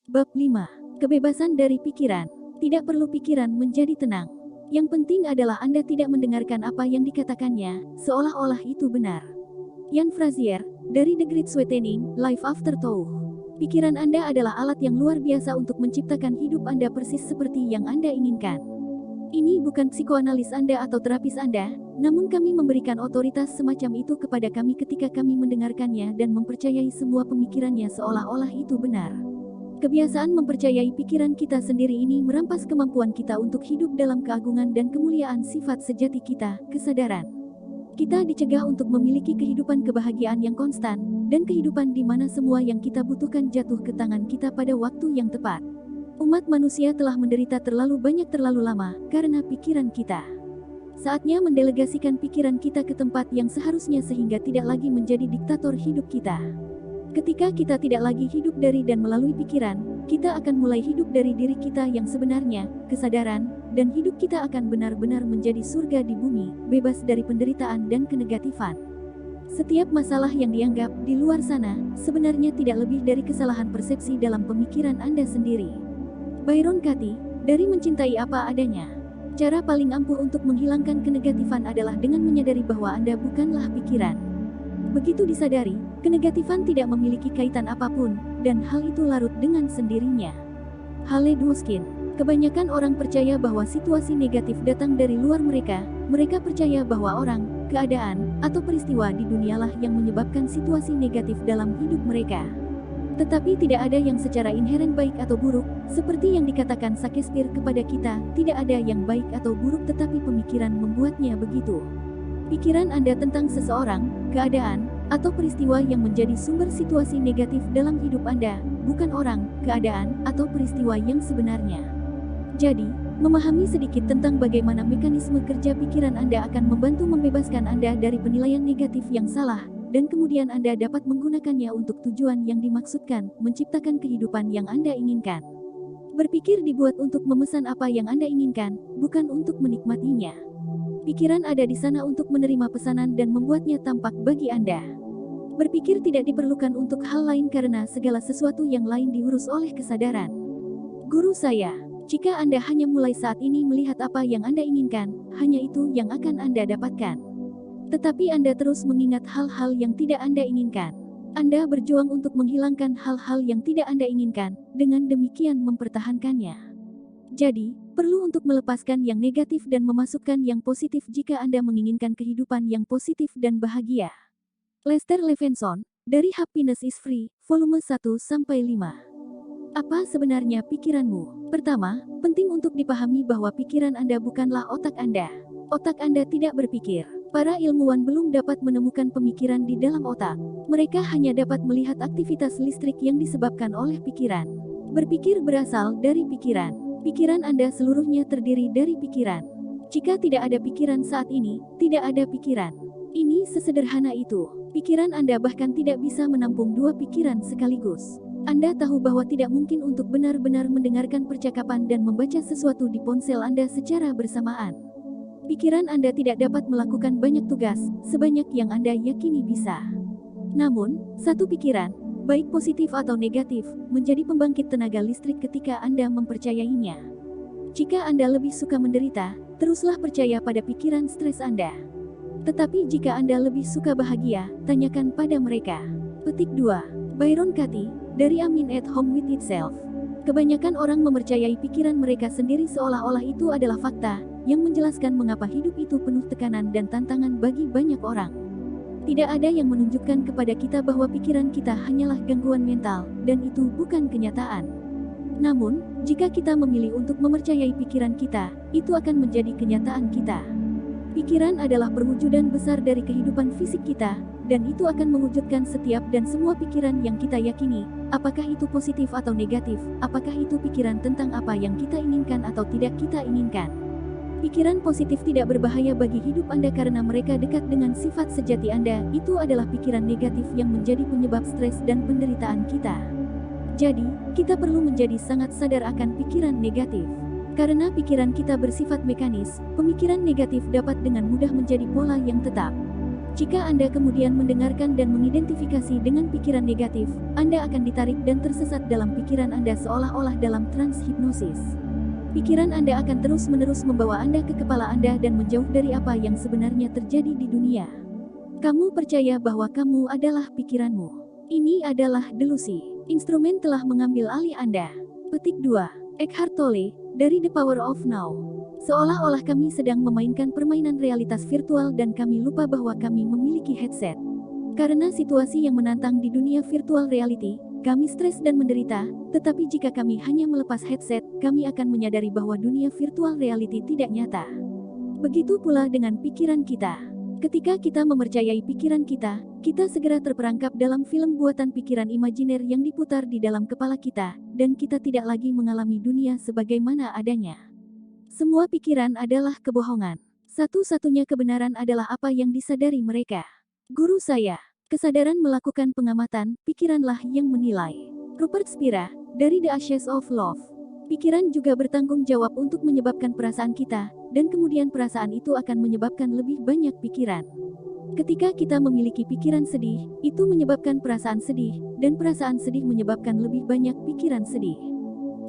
Bab 5. Kebebasan dari pikiran. Tidak perlu pikiran menjadi tenang. Yang penting adalah Anda tidak mendengarkan apa yang dikatakannya, seolah-olah itu benar. Ian Frazier, dari The Great Sweetening, Life After Thought. Pikiran Anda adalah alat yang luar biasa untuk menciptakan hidup Anda persis seperti yang Anda inginkan. Ini bukan psikoanalis Anda atau terapis Anda, namun kami memberikan otoritas semacam itu kepada kami ketika kami mendengarkannya dan mempercayai semua pemikirannya seolah-olah itu benar. Kebiasaan mempercayai pikiran kita sendiri ini merampas kemampuan kita untuk hidup dalam keagungan dan kemuliaan sifat sejati kita, kesadaran. Kita dicegah untuk memiliki kehidupan kebahagiaan yang konstan, dan kehidupan di mana semua yang kita butuhkan jatuh ke tangan kita pada waktu yang tepat. Umat manusia telah menderita terlalu banyak terlalu lama, karena pikiran kita. Saatnya mendelegasikan pikiran kita ke tempat yang seharusnya sehingga tidak lagi menjadi diktator hidup kita. Ketika kita tidak lagi hidup dari dan melalui pikiran, kita akan mulai hidup dari diri kita yang sebenarnya, kesadaran, dan hidup kita akan benar-benar menjadi surga di bumi, bebas dari penderitaan dan kenegatifan. Setiap masalah yang dianggap di luar sana, sebenarnya tidak lebih dari kesalahan persepsi dalam pemikiran Anda sendiri. Byron Katie, dari Mencintai Apa Adanya. Cara paling ampuh untuk menghilangkan kenegatifan adalah dengan menyadari bahwa Anda bukanlah pikiran. Begitu disadari, kenegatifan tidak memiliki kaitan apapun, dan hal itu larut dengan sendirinya. Hale Dwoskin, kebanyakan orang percaya bahwa situasi negatif datang dari luar mereka. Mereka percaya bahwa orang, keadaan, atau peristiwa di dunialah yang menyebabkan situasi negatif dalam hidup mereka. Tetapi tidak ada yang secara inheren baik atau buruk, seperti yang dikatakan Shakespeare kepada kita, tidak ada yang baik atau buruk tetapi pemikiran membuatnya begitu. Pikiran Anda tentang seseorang, keadaan, atau peristiwa yang menjadi sumber situasi negatif dalam hidup Anda, bukan orang, keadaan, atau peristiwa yang sebenarnya. Jadi, memahami sedikit tentang bagaimana mekanisme kerja pikiran Anda akan membantu membebaskan Anda dari penilaian negatif yang salah, dan kemudian Anda dapat menggunakannya untuk tujuan yang dimaksudkan, menciptakan kehidupan yang Anda inginkan. Berpikir dibuat untuk memesan apa yang Anda inginkan, bukan untuk menikmatinya. Pikiran ada di sana untuk menerima pesanan dan membuatnya tampak bagi Anda. Berpikir tidak diperlukan untuk hal lain karena segala sesuatu yang lain diurus oleh kesadaran. Guru saya, jika Anda hanya mulai saat ini melihat apa yang Anda inginkan, hanya itu yang akan Anda dapatkan. Tetapi Anda terus mengingat hal-hal yang tidak Anda inginkan. Anda berjuang untuk menghilangkan hal-hal yang tidak Anda inginkan, dengan demikian mempertahankannya. Jadi, perlu untuk melepaskan yang negatif dan memasukkan yang positif jika Anda menginginkan kehidupan yang positif dan bahagia. Lester Levinson, dari Happiness is Free, volume 1-5. Apa sebenarnya pikiranmu? Pertama, penting untuk dipahami bahwa pikiran Anda bukanlah otak Anda. Otak Anda tidak berpikir. Para ilmuwan belum dapat menemukan pemikiran di dalam otak. Mereka hanya dapat melihat aktivitas listrik yang disebabkan oleh pikiran. Berpikir berasal dari pikiran. Pikiran Anda seluruhnya terdiri dari pikiran. Jika tidak ada pikiran saat ini, tidak ada pikiran. Ini sesederhana itu. Pikiran Anda bahkan tidak bisa menampung dua pikiran sekaligus. Anda tahu bahwa tidak mungkin untuk benar-benar mendengarkan percakapan dan membaca sesuatu di ponsel Anda secara bersamaan. Pikiran Anda tidak dapat melakukan banyak tugas, sebanyak yang Anda yakini bisa. Namun, satu pikiran, baik positif atau negatif, menjadi pembangkit tenaga listrik ketika Anda mempercayainya. Jika Anda lebih suka menderita, teruslah percaya pada pikiran stres Anda. Tetapi jika Anda lebih suka bahagia, tanyakan pada mereka. Petik 2. Byron Katie, dari Amin at Home with Itself. Kebanyakan orang mempercayai pikiran mereka sendiri seolah-olah itu adalah fakta, yang menjelaskan mengapa hidup itu penuh tekanan dan tantangan bagi banyak orang. Tidak ada yang menunjukkan kepada kita bahwa pikiran kita hanyalah gangguan mental, dan itu bukan kenyataan. Namun, jika kita memilih untuk mempercayai pikiran kita, itu akan menjadi kenyataan kita. Pikiran adalah perwujudan besar dari kehidupan fisik kita, dan itu akan mewujudkan setiap dan semua pikiran yang kita yakini, apakah itu positif atau negatif, apakah itu pikiran tentang apa yang kita inginkan atau tidak kita inginkan. Pikiran positif tidak berbahaya bagi hidup Anda karena mereka dekat dengan sifat sejati Anda. Itu adalah pikiran negatif yang menjadi penyebab stres dan penderitaan kita. Jadi, kita perlu menjadi sangat sadar akan pikiran negatif. Karena pikiran kita bersifat mekanis, pemikiran negatif dapat dengan mudah menjadi pola yang tetap. Jika Anda kemudian mendengarkan dan mengidentifikasi dengan pikiran negatif, Anda akan ditarik dan tersesat dalam pikiran Anda seolah-olah dalam trans hipnosis. Pikiran Anda akan terus-menerus membawa Anda ke kepala Anda dan menjauh dari apa yang sebenarnya terjadi di dunia. Kamu percaya bahwa kamu adalah pikiranmu. Ini adalah delusi. Instrumen telah mengambil alih Anda. Petik 2. Eckhart Tolle, dari The Power of Now. Seolah-olah kami sedang memainkan permainan realitas virtual dan kami lupa bahwa kami memiliki headset. Karena situasi yang menantang di dunia virtual reality, kami stres dan menderita, tetapi jika kami hanya melepas headset, kami akan menyadari bahwa dunia virtual reality tidak nyata. Begitu pula dengan pikiran kita. Ketika kita mempercayai pikiran kita, kita segera terperangkap dalam film buatan pikiran imajiner yang diputar di dalam kepala kita, dan kita tidak lagi mengalami dunia sebagaimana adanya. Semua pikiran adalah kebohongan. Satu-satunya kebenaran adalah apa yang disadari mereka. Guru saya, kesadaran melakukan pengamatan, pikiranlah yang menilai. Rupert Spira, dari The Ashes of Love. Pikiran juga bertanggung jawab untuk menyebabkan perasaan kita, dan kemudian perasaan itu akan menyebabkan lebih banyak pikiran. Ketika kita memiliki pikiran sedih, itu menyebabkan perasaan sedih, dan perasaan sedih menyebabkan lebih banyak pikiran sedih.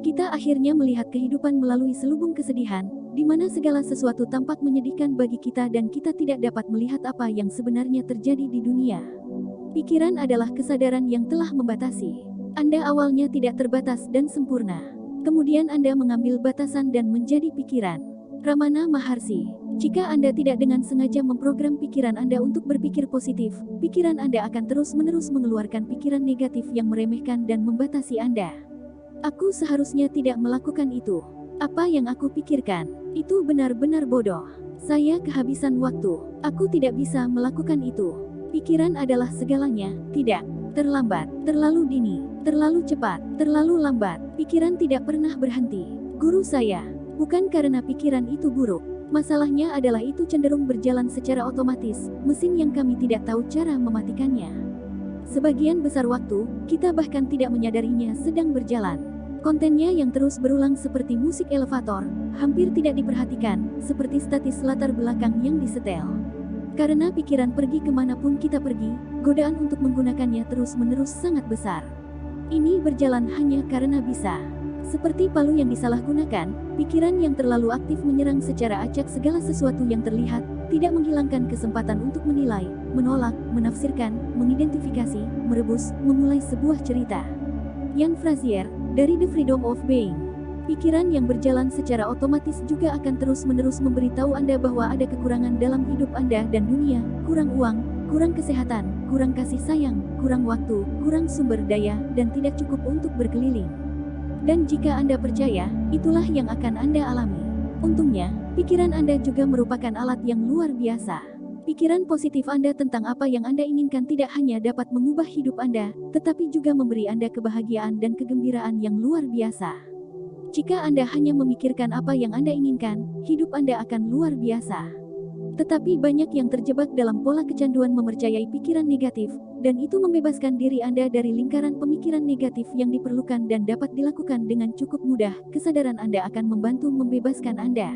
Kita akhirnya melihat kehidupan melalui selubung kesedihan, di mana segala sesuatu tampak menyedihkan bagi kita dan kita tidak dapat melihat apa yang sebenarnya terjadi di dunia. Pikiran adalah kesadaran yang telah membatasi. Anda awalnya tidak terbatas dan sempurna. Kemudian Anda mengambil batasan dan menjadi pikiran. Ramana Maharshi, jika Anda tidak dengan sengaja memprogram pikiran Anda untuk berpikir positif, pikiran Anda akan terus-menerus mengeluarkan pikiran negatif yang meremehkan dan membatasi Anda. Aku seharusnya tidak melakukan itu. Apa yang aku pikirkan, itu benar-benar bodoh. Saya kehabisan waktu. Aku tidak bisa melakukan itu. Pikiran adalah segalanya, tidak. Terlambat, terlalu dini, terlalu cepat, terlalu lambat. Pikiran tidak pernah berhenti. Guru saya, bukan karena pikiran itu buruk. Masalahnya adalah itu cenderung berjalan secara otomatis, mesin yang kami tidak tahu cara mematikannya. Sebagian besar waktu, kita bahkan tidak menyadarinya sedang berjalan. Kontennya yang terus berulang seperti musik elevator, hampir tidak diperhatikan, seperti statis latar belakang yang disetel. Karena pikiran pergi kemanapun kita pergi, godaan untuk menggunakannya terus-menerus sangat besar. Ini berjalan hanya karena bisa. Seperti palu yang disalahgunakan, pikiran yang terlalu aktif menyerang secara acak segala sesuatu yang terlihat, tidak menghilangkan kesempatan untuk menilai, menolak, menafsirkan, mengidentifikasi, merebus, memulai sebuah cerita. Ian Frazier, dari The Freedom of Being. Pikiran yang berjalan secara otomatis juga akan terus-menerus memberitahu Anda bahwa ada kekurangan dalam hidup Anda dan dunia, kurang uang, kurang kesehatan, kurang kasih sayang, kurang waktu, kurang sumber daya, dan tidak cukup untuk berkeliling. Dan jika Anda percaya, itulah yang akan Anda alami. Untungnya, pikiran Anda juga merupakan alat yang luar biasa. Pikiran positif Anda tentang apa yang Anda inginkan tidak hanya dapat mengubah hidup Anda, tetapi juga memberi Anda kebahagiaan dan kegembiraan yang luar biasa. Jika Anda hanya memikirkan apa yang Anda inginkan, hidup Anda akan luar biasa. Tetapi banyak yang terjebak dalam pola kecanduan mempercayai pikiran negatif, dan itu membebaskan diri Anda dari lingkaran pemikiran negatif yang diperlukan dan dapat dilakukan dengan cukup mudah. Kesadaran Anda akan membantu membebaskan Anda.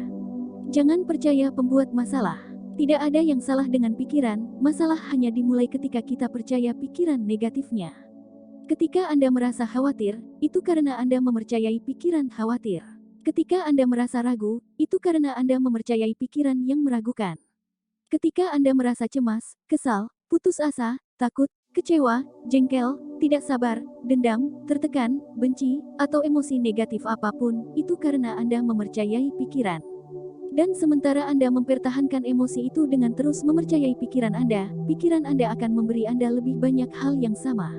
Jangan percaya pembuat masalah. Tidak ada yang salah dengan pikiran, masalah hanya dimulai ketika kita percaya pikiran negatifnya. Ketika Anda merasa khawatir, itu karena Anda mempercayai pikiran khawatir. Ketika Anda merasa ragu, itu karena Anda mempercayai pikiran yang meragukan. Ketika Anda merasa cemas, kesal, putus asa, takut, kecewa, jengkel, tidak sabar, dendam, tertekan, benci, atau emosi negatif apapun, itu karena Anda mempercayai pikiran. Dan sementara Anda mempertahankan emosi itu dengan terus mempercayai pikiran Anda akan memberi Anda lebih banyak hal yang sama.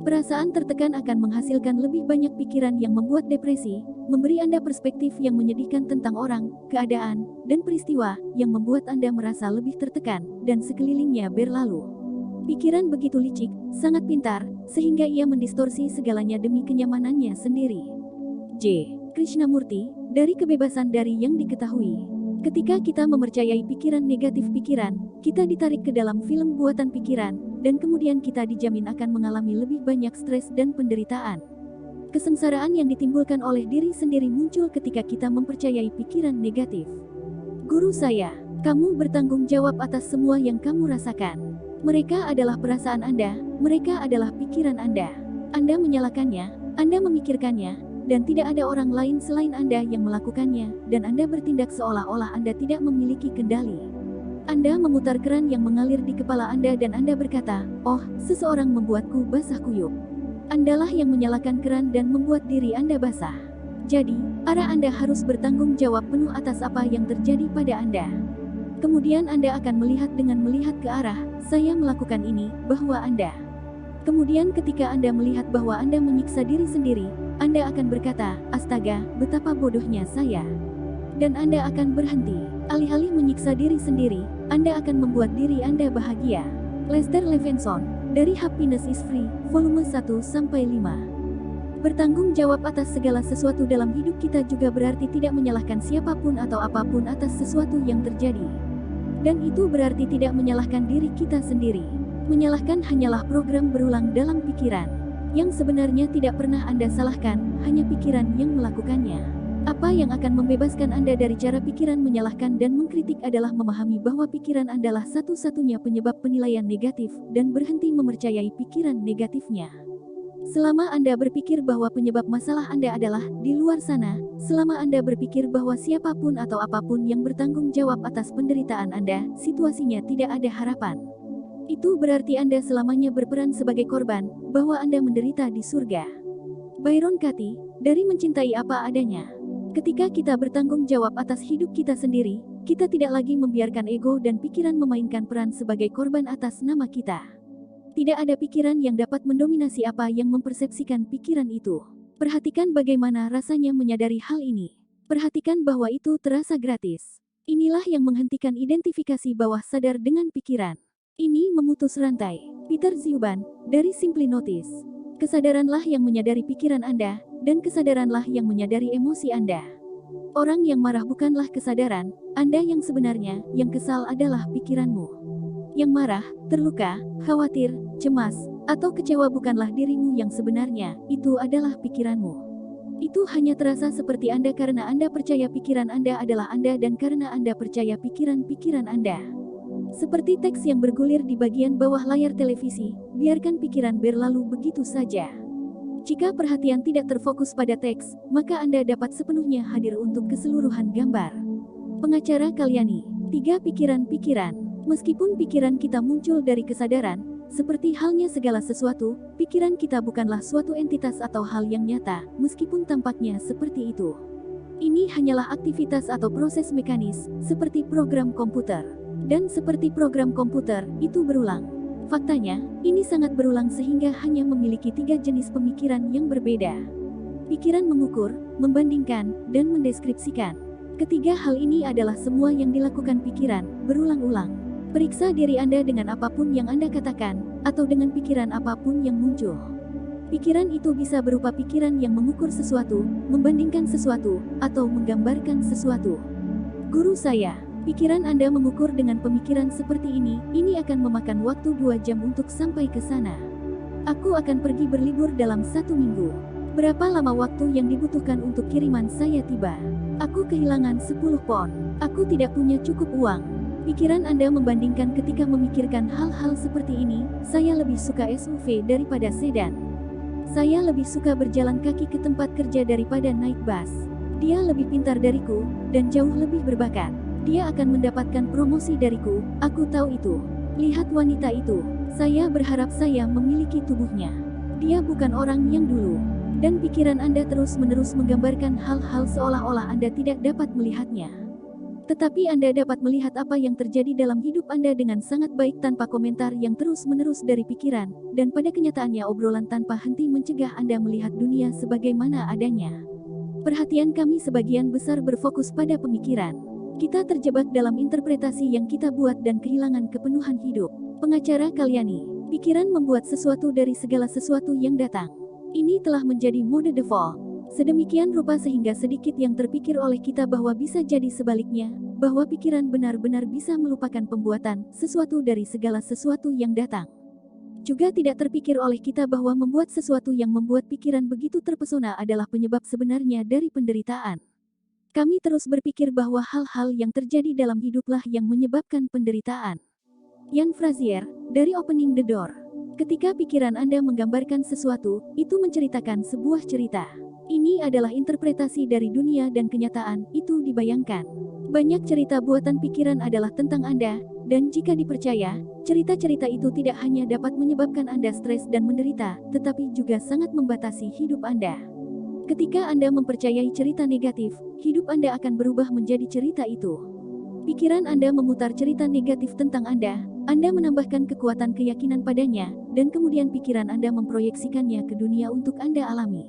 Perasaan tertekan akan menghasilkan lebih banyak pikiran yang membuat depresi, memberi Anda perspektif yang menyedihkan tentang orang, keadaan, dan peristiwa, yang membuat Anda merasa lebih tertekan, dan sekelilingnya berlalu. Pikiran begitu licik, sangat pintar, sehingga ia mendistorsi segalanya demi kenyamanannya sendiri. J. Krishnamurti, dari Kebebasan dari Yang Diketahui. Ketika kita mempercayai pikiran negatif pikiran, kita ditarik ke dalam film buatan pikiran, dan kemudian kita dijamin akan mengalami lebih banyak stres dan penderitaan. Kesengsaraan yang ditimbulkan oleh diri sendiri muncul ketika kita mempercayai pikiran negatif. Guru saya, Kamu bertanggung jawab atas semua yang kamu rasakan. Mereka adalah perasaan Anda, mereka adalah pikiran Anda. Anda menyalahkannya, Anda memikirkannya, dan tidak ada orang lain selain Anda yang melakukannya, dan Anda bertindak seolah-olah Anda tidak memiliki kendali. Anda memutar keran yang mengalir di kepala Anda dan Anda berkata, "Oh, seseorang membuatku basah kuyup." Andalah yang menyalakan keran dan membuat diri Anda basah. Jadi, arah Anda harus bertanggung jawab penuh atas apa yang terjadi pada Anda. Kemudian Anda akan melihat dengan melihat ke arah, "Saya melakukan ini," bahwa Anda. Kemudian ketika Anda melihat bahwa Anda menyiksa diri sendiri, Anda akan berkata, "Astaga, betapa bodohnya saya." Dan Anda akan berhenti. Alih-alih menyiksa diri sendiri, Anda akan membuat diri Anda bahagia. Lester Levinson, dari Happiness is Free, volume 1-5. Bertanggung jawab atas segala sesuatu dalam hidup kita juga berarti tidak menyalahkan siapapun atau apapun atas sesuatu yang terjadi. Dan itu berarti tidak menyalahkan diri kita sendiri. Menyalahkan hanyalah program berulang dalam pikiran. Yang sebenarnya tidak pernah Anda salahkan, hanya pikiran yang melakukannya. Apa yang akan membebaskan Anda dari cara pikiran menyalahkan dan mengkritik adalah memahami bahwa pikiran adalah satu-satunya penyebab penilaian negatif, dan berhenti mempercayai pikiran negatifnya. Selama Anda berpikir bahwa penyebab masalah Anda adalah di luar sana, selama Anda berpikir bahwa siapapun atau apapun yang bertanggung jawab atas penderitaan Anda, situasinya tidak ada harapan. Itu berarti Anda selamanya berperan sebagai korban, bahwa Anda menderita di surga. Byron Katie, dari Mencintai Apa Adanya. Ketika kita bertanggung jawab atas hidup kita sendiri, kita tidak lagi membiarkan ego dan pikiran memainkan peran sebagai korban atas nama kita. Tidak ada pikiran yang dapat mendominasi apa yang mempersepsikan pikiran itu. Perhatikan bagaimana rasanya menyadari hal ini. Perhatikan bahwa itu terasa gratis. Inilah yang menghentikan identifikasi bawah sadar dengan pikiran. Ini memutus rantai. Peter Ziuban, dari Simply Notice. Kesadaranlah yang menyadari pikiran Anda, dan kesadaranlah yang menyadari emosi Anda. Orang yang marah bukanlah kesadaran Anda yang sebenarnya, yang kesal adalah pikiranmu. Yang marah, terluka, khawatir, cemas, atau kecewa bukanlah dirimu yang sebenarnya, itu adalah pikiranmu. Itu hanya terasa seperti Anda karena Anda percaya pikiran Anda adalah Anda dan karena Anda percaya pikiran-pikiran Anda. Seperti teks yang bergulir di bagian bawah layar televisi, biarkan pikiran berlalu begitu saja. Jika perhatian tidak terfokus pada teks, maka Anda dapat sepenuhnya hadir untuk keseluruhan gambar. Pengacara Kalyani, 3 pikiran-pikiran. Meskipun pikiran kita muncul dari kesadaran, seperti halnya segala sesuatu, pikiran kita bukanlah suatu entitas atau hal yang nyata, meskipun tampaknya seperti itu. Ini hanyalah aktivitas atau proses mekanis, seperti program komputer. Dan seperti program komputer, itu berulang. Faktanya, ini sangat berulang sehingga hanya memiliki 3 jenis pemikiran yang berbeda. Pikiran mengukur, membandingkan, dan mendeskripsikan. Ketiga hal ini adalah semua yang dilakukan pikiran, berulang-ulang. Periksa diri Anda dengan apapun yang Anda katakan, atau dengan pikiran apapun yang muncul. Pikiran itu bisa berupa pikiran yang mengukur sesuatu, membandingkan sesuatu, atau menggambarkan sesuatu. Guru saya, pikiran Anda mengukur dengan pemikiran seperti ini akan memakan waktu 2 jam untuk sampai ke sana. Aku akan pergi berlibur dalam 1 minggu. Berapa lama waktu yang dibutuhkan untuk kiriman saya tiba? Aku kehilangan 10 pon. Aku tidak punya cukup uang. Pikiran Anda membandingkan ketika memikirkan hal-hal seperti ini, saya lebih suka SUV daripada sedan. Saya lebih suka berjalan kaki ke tempat kerja daripada naik bus. Dia lebih pintar dariku, dan jauh lebih berbakat. Dia akan mendapatkan promosi dariku, aku tahu itu. Lihat wanita itu, saya berharap saya memiliki tubuhnya. Dia bukan orang yang dulu. Dan pikiran Anda terus-menerus menggambarkan hal-hal seolah-olah Anda tidak dapat melihatnya. Tetapi Anda dapat melihat apa yang terjadi dalam hidup Anda dengan sangat baik tanpa komentar yang terus-menerus dari pikiran, dan pada kenyataannya obrolan tanpa henti mencegah Anda melihat dunia sebagaimana adanya. Perhatian kami sebagian besar berfokus pada pemikiran. Kita terjebak dalam interpretasi yang kita buat dan kehilangan kepenuhan hidup. Pengacara Kalyani, pikiran membuat sesuatu dari segala sesuatu yang datang. Ini telah menjadi mode default. Sedemikian rupa sehingga sedikit yang terpikir oleh kita bahwa bisa jadi sebaliknya, bahwa pikiran benar-benar bisa melupakan pembuatan sesuatu dari segala sesuatu yang datang. Juga tidak terpikir oleh kita bahwa membuat sesuatu yang membuat pikiran begitu terpesona adalah penyebab sebenarnya dari penderitaan. Kami terus berpikir bahwa hal-hal yang terjadi dalam hiduplah yang menyebabkan penderitaan. Ian Frazier, dari Opening the Door. Ketika pikiran Anda menggambarkan sesuatu, itu menceritakan sebuah cerita. Ini adalah interpretasi dari dunia dan kenyataan, itu dibayangkan. Banyak cerita buatan pikiran adalah tentang Anda, dan jika dipercaya, cerita-cerita itu tidak hanya dapat menyebabkan Anda stres dan menderita, tetapi juga sangat membatasi hidup Anda. Ketika Anda mempercayai cerita negatif, hidup Anda akan berubah menjadi cerita itu. Pikiran Anda memutar cerita negatif tentang Anda menambahkan kekuatan keyakinan padanya, dan kemudian pikiran Anda memproyeksikannya ke dunia untuk Anda alami.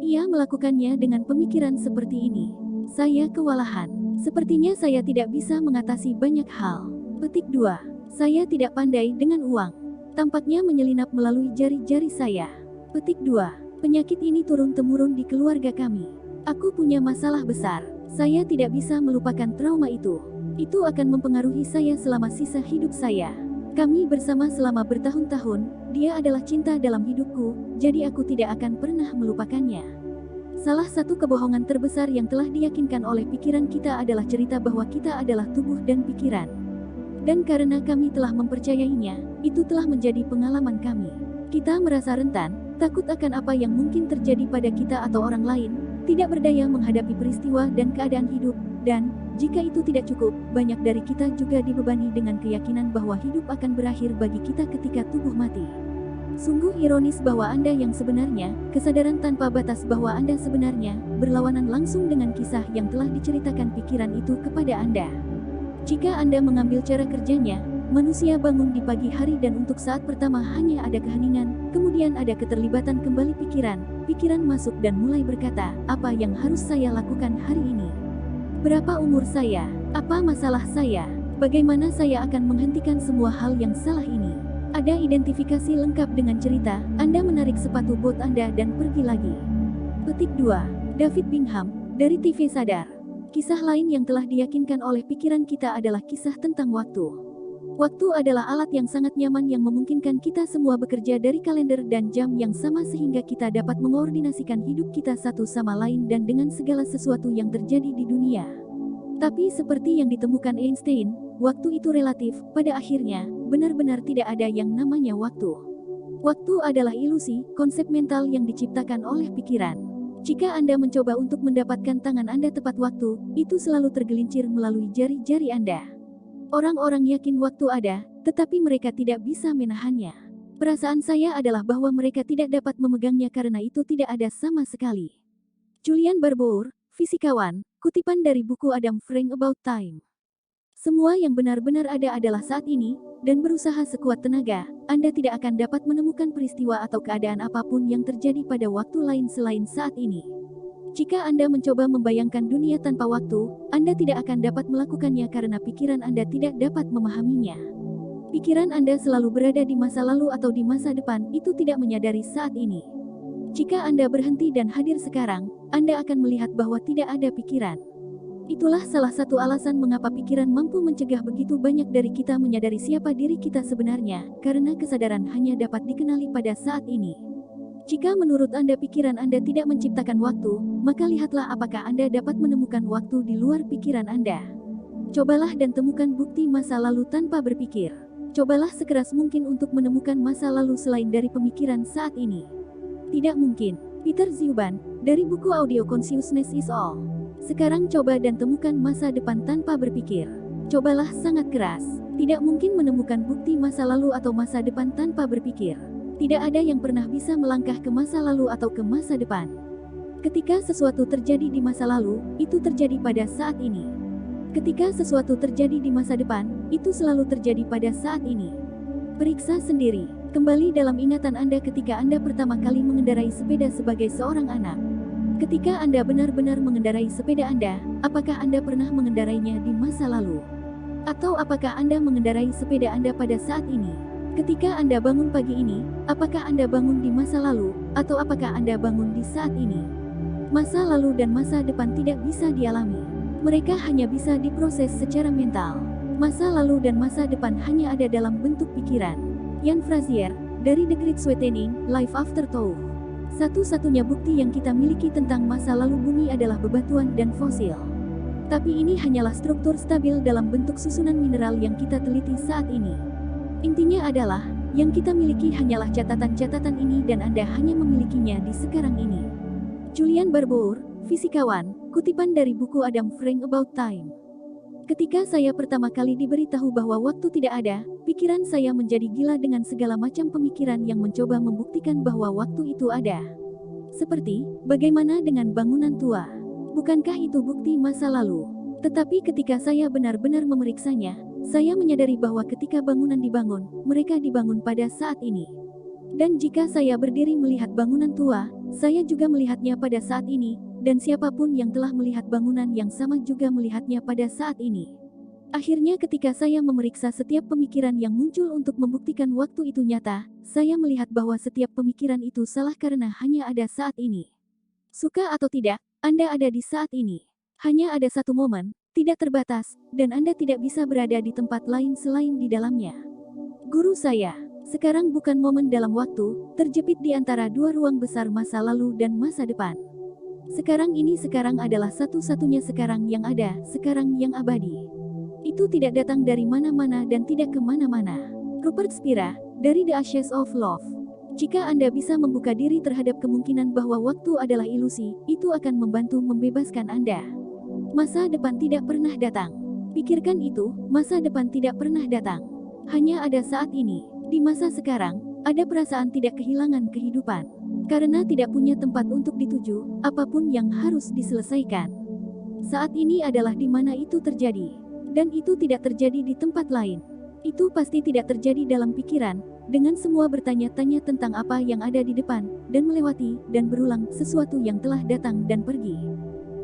Ia melakukannya dengan pemikiran seperti ini. Saya kewalahan. Sepertinya saya tidak bisa mengatasi banyak hal. Petik 2. Saya tidak pandai dengan uang. Tampaknya menyelinap melalui jari-jari saya. Petik 2. Penyakit ini turun-temurun di keluarga kami. Aku punya masalah besar. Saya tidak bisa melupakan trauma itu. Itu akan mempengaruhi saya selama sisa hidup saya. Kami bersama selama bertahun-tahun, dia adalah cinta dalam hidupku, jadi aku tidak akan pernah melupakannya. Salah satu kebohongan terbesar yang telah diyakinkan oleh pikiran kita adalah cerita bahwa kita adalah tubuh dan pikiran. Dan karena kami telah mempercayainya, itu telah menjadi pengalaman kami. Kita merasa rentan, takut akan apa yang mungkin terjadi pada kita atau orang lain, tidak berdaya menghadapi peristiwa dan keadaan hidup, dan, jika itu tidak cukup, banyak dari kita juga dibebani dengan keyakinan bahwa hidup akan berakhir bagi kita ketika tubuh mati. Sungguh ironis bahwa Anda yang sebenarnya, kesadaran tanpa batas bahwa Anda sebenarnya, berlawanan langsung dengan kisah yang telah diceritakan pikiran itu kepada Anda. Jika Anda mengambil cara kerjanya, manusia bangun di pagi hari dan untuk saat pertama hanya ada keheningan, kemudian ada keterlibatan kembali pikiran masuk dan mulai berkata, apa yang harus saya lakukan hari ini? Berapa umur saya? Apa masalah saya? Bagaimana saya akan menghentikan semua hal yang salah ini? Ada identifikasi lengkap dengan cerita, Anda menarik sepatu bot Anda dan pergi lagi. Petik 2. David Bingham, dari TV Sadar. Kisah lain yang telah diyakinkan oleh pikiran kita adalah kisah tentang waktu. Waktu adalah alat yang sangat nyaman yang memungkinkan kita semua bekerja dari kalender dan jam yang sama sehingga kita dapat mengkoordinasikan hidup kita satu sama lain dan dengan segala sesuatu yang terjadi di dunia. Tapi seperti yang ditemukan Einstein, waktu itu relatif, pada akhirnya, benar-benar tidak ada yang namanya waktu. Waktu adalah ilusi, konsep mental yang diciptakan oleh pikiran. Jika Anda mencoba untuk mendapatkan tangan Anda tepat waktu, itu selalu tergelincir melalui jari-jari Anda. Orang-orang yakin waktu ada, tetapi mereka tidak bisa menahannya. Perasaan saya adalah bahwa mereka tidak dapat memegangnya karena itu tidak ada sama sekali. Julian Barbour, fisikawan, kutipan dari buku Adam Frank About Time. Semua yang benar-benar ada adalah saat ini, dan berusaha sekuat tenaga, Anda tidak akan dapat menemukan peristiwa atau keadaan apapun yang terjadi pada waktu lain selain saat ini. Jika Anda mencoba membayangkan dunia tanpa waktu, Anda tidak akan dapat melakukannya karena pikiran Anda tidak dapat memahaminya. Pikiran Anda selalu berada di masa lalu atau di masa depan, itu tidak menyadari saat ini. Jika Anda berhenti dan hadir sekarang, Anda akan melihat bahwa tidak ada pikiran. Itulah salah satu alasan mengapa pikiran mampu mencegah begitu banyak dari kita menyadari siapa diri kita sebenarnya, karena kesadaran hanya dapat dikenali pada saat ini. Jika menurut Anda pikiran Anda tidak menciptakan waktu, maka lihatlah apakah Anda dapat menemukan waktu di luar pikiran Anda. Cobalah dan temukan bukti masa lalu tanpa berpikir. Cobalah sekeras mungkin untuk menemukan masa lalu selain dari pemikiran saat ini. Tidak mungkin. Peter Ziuban, dari buku audio Consciousness is All. Sekarang coba dan temukan masa depan tanpa berpikir. Cobalah sangat keras. Tidak mungkin menemukan bukti masa lalu atau masa depan tanpa berpikir. Tidak ada yang pernah bisa melangkah ke masa lalu atau ke masa depan. Ketika sesuatu terjadi di masa lalu, itu terjadi pada saat ini. Ketika sesuatu terjadi di masa depan, itu selalu terjadi pada saat ini. Periksa sendiri. Kembali dalam ingatan Anda ketika Anda pertama kali mengendarai sepeda sebagai seorang anak. Ketika Anda benar-benar mengendarai sepeda Anda, apakah Anda pernah mengendarainya di masa lalu? Atau apakah Anda mengendarai sepeda Anda pada saat ini? Ketika Anda bangun pagi ini, apakah Anda bangun di masa lalu, atau apakah Anda bangun di saat ini? Masa lalu dan masa depan tidak bisa dialami. Mereka hanya bisa diproses secara mental. Masa lalu dan masa depan hanya ada dalam bentuk pikiran. Ian Frazier, dari The Great Sweetening, Life After Thought. Satu-satunya bukti yang kita miliki tentang masa lalu bumi adalah bebatuan dan fosil. Tapi ini hanyalah struktur stabil dalam bentuk susunan mineral yang kita teliti saat ini. Intinya adalah, yang kita miliki hanyalah catatan-catatan ini dan Anda hanya memilikinya di sekarang ini. Julian Barbour, fisikawan, kutipan dari buku Adam Frank About Time. Ketika saya pertama kali diberitahu bahwa waktu tidak ada, pikiran saya menjadi gila dengan segala macam pemikiran yang mencoba membuktikan bahwa waktu itu ada. Seperti, bagaimana dengan bangunan tua? Bukankah itu bukti masa lalu? Tetapi ketika saya benar-benar memeriksanya, saya menyadari bahwa ketika bangunan dibangun, mereka dibangun pada saat ini. Dan jika saya berdiri melihat bangunan tua, saya juga melihatnya pada saat ini, dan siapapun yang telah melihat bangunan yang sama juga melihatnya pada saat ini. Akhirnya ketika saya memeriksa setiap pemikiran yang muncul untuk membuktikan waktu itu nyata, saya melihat bahwa setiap pemikiran itu salah karena hanya ada saat ini. Suka atau tidak, Anda ada di saat ini. Hanya ada satu momen, tidak terbatas, dan Anda tidak bisa berada di tempat lain selain di dalamnya. Guru saya, sekarang bukan momen dalam waktu, terjepit di antara dua ruang besar masa lalu dan masa depan. Sekarang ini sekarang adalah satu-satunya sekarang yang ada, sekarang yang abadi. Itu tidak datang dari mana-mana dan tidak kemana-mana. Rupert Spira, dari The Ashes of Love. Jika Anda bisa membuka diri terhadap kemungkinan bahwa waktu adalah ilusi, itu akan membantu membebaskan Anda. Masa depan tidak pernah datang. Pikirkan itu, masa depan tidak pernah datang. Hanya ada saat ini. Di masa sekarang, ada perasaan tidak kehilangan kehidupan. Karena tidak punya tempat untuk dituju, apapun yang harus diselesaikan. Saat ini adalah di mana itu terjadi. Dan itu tidak terjadi di tempat lain. Itu pasti tidak terjadi dalam pikiran, dengan semua bertanya-tanya tentang apa yang ada di depan, dan melewati, dan berulang, sesuatu yang telah datang dan pergi.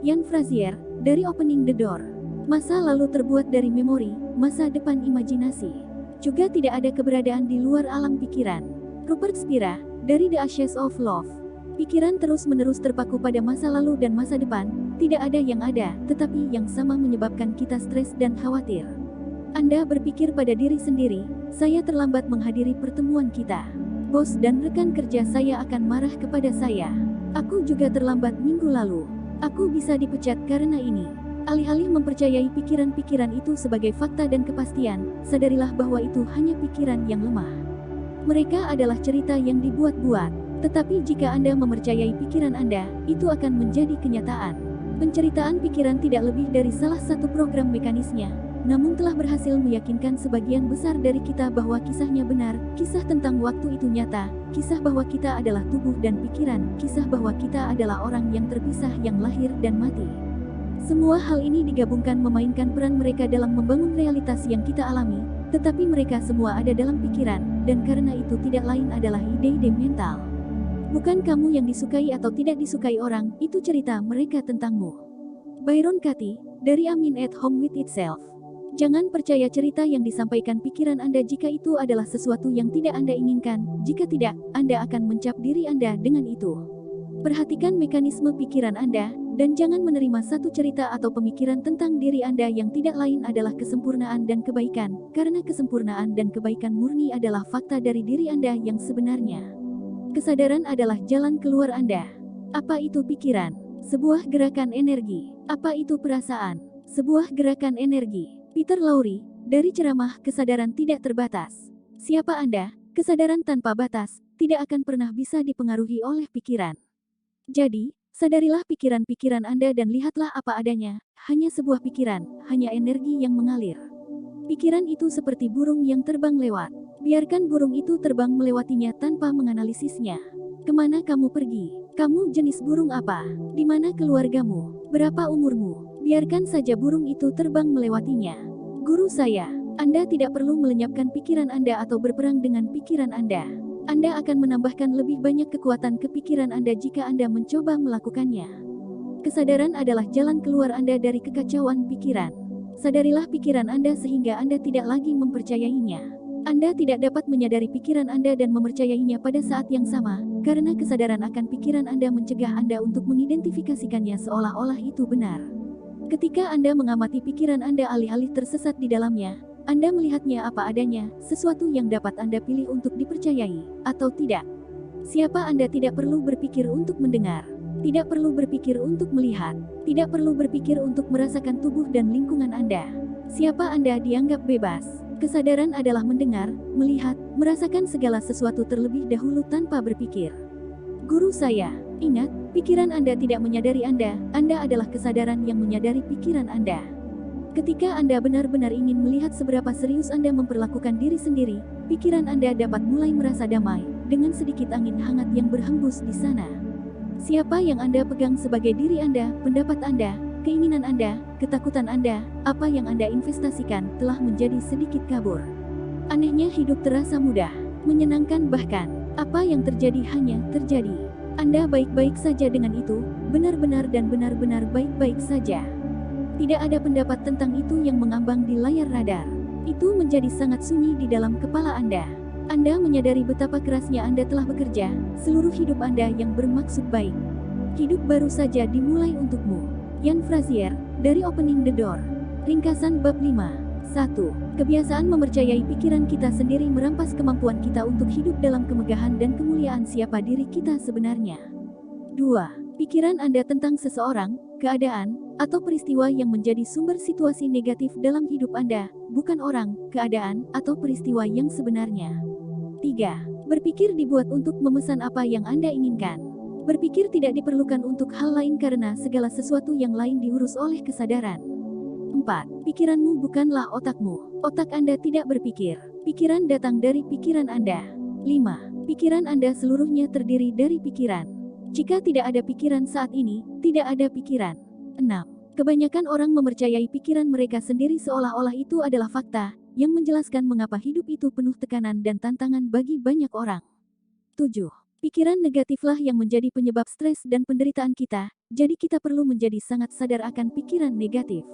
Ian Frazier, dari Opening the Door. Masa lalu terbuat dari memori, masa depan imajinasi. Juga tidak ada keberadaan di luar alam pikiran. Rupert Spira, dari The Ashes of Love. Pikiran terus-menerus terpaku pada masa lalu dan masa depan, tidak ada yang ada, tetapi yang sama menyebabkan kita stres dan khawatir. Anda berpikir pada diri sendiri, saya terlambat menghadiri pertemuan kita. Bos dan rekan kerja saya akan marah kepada saya. Aku juga terlambat minggu lalu. Aku bisa dipecat karena ini. Alih-alih mempercayai pikiran-pikiran itu sebagai fakta dan kepastian, sadarilah bahwa itu hanya pikiran yang lemah. Mereka adalah cerita yang dibuat-buat. Tetapi jika Anda mempercayai pikiran Anda, itu akan menjadi kenyataan. Penceritaan pikiran tidak lebih dari salah satu program mekanisnya, namun telah berhasil meyakinkan sebagian besar dari kita bahwa kisahnya benar, kisah tentang waktu itu nyata, kisah bahwa kita adalah tubuh dan pikiran, kisah bahwa kita adalah orang yang terpisah yang lahir dan mati. Semua hal ini digabungkan memainkan peran mereka dalam membangun realitas yang kita alami, tetapi mereka semua ada dalam pikiran, dan karena itu tidak lain adalah ide-ide mental. Bukan kamu yang disukai atau tidak disukai orang, itu cerita mereka tentangmu. Byron Katie, dari Amin at Home with Itself. Jangan percaya cerita yang disampaikan pikiran Anda jika itu adalah sesuatu yang tidak Anda inginkan, jika tidak, Anda akan mencap diri Anda dengan itu. Perhatikan mekanisme pikiran Anda, dan jangan menerima satu cerita atau pemikiran tentang diri Anda yang tidak lain adalah kesempurnaan dan kebaikan, karena kesempurnaan dan kebaikan murni adalah fakta dari diri Anda yang sebenarnya. Kesadaran adalah jalan keluar Anda. Apa itu pikiran? Sebuah gerakan energi. Apa itu perasaan? Sebuah gerakan energi. Peter Lowry, dari ceramah Kesadaran Tidak Terbatas. Siapa Anda? Kesadaran tanpa batas, tidak akan pernah bisa dipengaruhi oleh pikiran. Jadi, sadarilah pikiran-pikiran Anda dan lihatlah apa adanya, hanya sebuah pikiran, hanya energi yang mengalir. Pikiran itu seperti burung yang terbang lewat. Biarkan burung itu terbang melewatinya tanpa menganalisisnya. Kemana kamu pergi? Kamu jenis burung apa? Di mana keluargamu? Berapa umurmu? Biarkan saja burung itu terbang melewatinya. Guru saya, Anda tidak perlu melenyapkan pikiran Anda atau berperang dengan pikiran Anda. Anda akan menambahkan lebih banyak kekuatan ke pikiran Anda jika Anda mencoba melakukannya. Kesadaran adalah jalan keluar Anda dari kekacauan pikiran. Sadarilah pikiran Anda sehingga Anda tidak lagi mempercayainya. Anda tidak dapat menyadari pikiran Anda dan mempercayainya pada saat yang sama, karena kesadaran akan pikiran Anda mencegah Anda untuk mengidentifikasikannya seolah-olah itu benar. Ketika Anda mengamati pikiran Anda alih-alih tersesat di dalamnya, Anda melihatnya apa adanya, sesuatu yang dapat Anda pilih untuk dipercayai, atau tidak. Siapa Anda tidak perlu berpikir untuk mendengar. Tidak perlu berpikir untuk melihat. Tidak perlu berpikir untuk merasakan tubuh dan lingkungan Anda. Siapa Anda dianggap bebas. Kesadaran adalah mendengar, melihat, merasakan segala sesuatu terlebih dahulu tanpa berpikir. Guru saya, ingat, pikiran Anda tidak menyadari Anda adalah kesadaran yang menyadari pikiran Anda. Ketika Anda benar-benar ingin melihat seberapa serius Anda memperlakukan diri sendiri, pikiran Anda dapat mulai merasa damai, dengan sedikit angin hangat yang berhembus di sana. Siapa yang Anda pegang sebagai diri Anda, pendapat Anda, keinginan Anda, ketakutan Anda, apa yang Anda investasikan, telah menjadi sedikit kabur. Anehnya hidup terasa mudah, menyenangkan bahkan, apa yang terjadi hanya terjadi. Anda baik-baik saja dengan itu, benar-benar dan benar-benar baik-baik saja. Tidak ada pendapat tentang itu yang mengambang di layar radar. Itu menjadi sangat sunyi di dalam kepala Anda. Anda menyadari betapa kerasnya Anda telah bekerja, seluruh hidup Anda yang bermaksud baik. Hidup baru saja dimulai untukmu. Ian Frazier, dari Opening the Door. Ringkasan bab 5. 1. Kebiasaan mempercayai pikiran kita sendiri merampas kemampuan kita untuk hidup dalam kemegahan dan kemuliaan siapa diri kita sebenarnya. 2. Pikiran Anda tentang seseorang, keadaan, atau peristiwa yang menjadi sumber situasi negatif dalam hidup Anda, bukan orang, keadaan, atau peristiwa yang sebenarnya. 3. Berpikir dibuat untuk memesan apa yang Anda inginkan. Berpikir tidak diperlukan untuk hal lain karena segala sesuatu yang lain diurus oleh kesadaran. 4. Pikiranmu bukanlah otakmu. Otak Anda tidak berpikir. Pikiran datang dari pikiran Anda. 5. Pikiran Anda seluruhnya terdiri dari pikiran. Jika tidak ada pikiran saat ini, tidak ada pikiran. 6. Kebanyakan orang mempercayai pikiran mereka sendiri seolah-olah itu adalah fakta, yang menjelaskan mengapa hidup itu penuh tekanan dan tantangan bagi banyak orang. 7. Pikiran negatiflah yang menjadi penyebab stres dan penderitaan kita, jadi kita perlu menjadi sangat sadar akan pikiran negatif.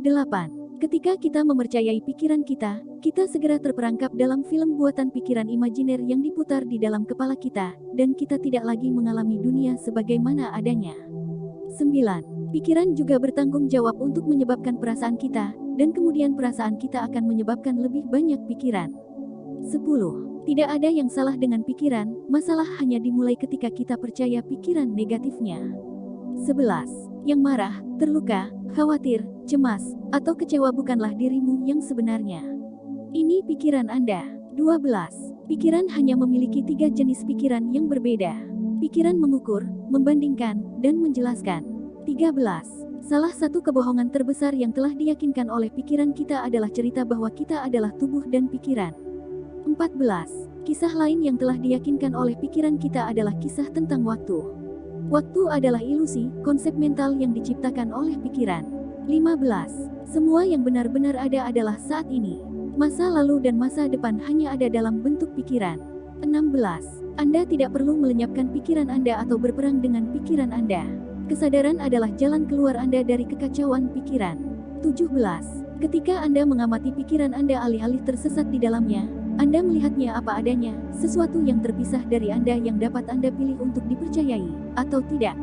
8. Ketika kita mempercayai pikiran kita segera terperangkap dalam film buatan pikiran imajiner yang diputar di dalam kepala kita, dan kita tidak lagi mengalami dunia sebagaimana adanya. 9. Pikiran juga bertanggung jawab untuk menyebabkan perasaan kita, dan kemudian perasaan kita akan menyebabkan lebih banyak pikiran. 10. Tidak ada yang salah dengan pikiran, masalah hanya dimulai ketika kita percaya pikiran negatifnya. 11. Yang marah, terluka, khawatir, cemas, atau kecewa bukanlah dirimu yang sebenarnya. Ini pikiran Anda. 12. Pikiran hanya memiliki 3 jenis pikiran yang berbeda. Pikiran mengukur, membandingkan, dan menjelaskan. 13. Salah satu kebohongan terbesar yang telah diyakinkan oleh pikiran kita adalah cerita bahwa kita adalah tubuh dan pikiran. 14. Kisah lain yang telah diyakinkan oleh pikiran kita adalah kisah tentang waktu. Waktu adalah ilusi, konsep mental yang diciptakan oleh pikiran. 15. Semua yang benar-benar ada adalah saat ini. Masa lalu dan masa depan hanya ada dalam bentuk pikiran. 16. Anda tidak perlu melenyapkan pikiran Anda atau berperang dengan pikiran Anda. Kesadaran adalah jalan keluar Anda dari kekacauan pikiran. 17. Ketika Anda mengamati pikiran Anda alih-alih tersesat di dalamnya, Anda melihatnya apa adanya, sesuatu yang terpisah dari Anda yang dapat Anda pilih untuk dipercayai, atau tidak.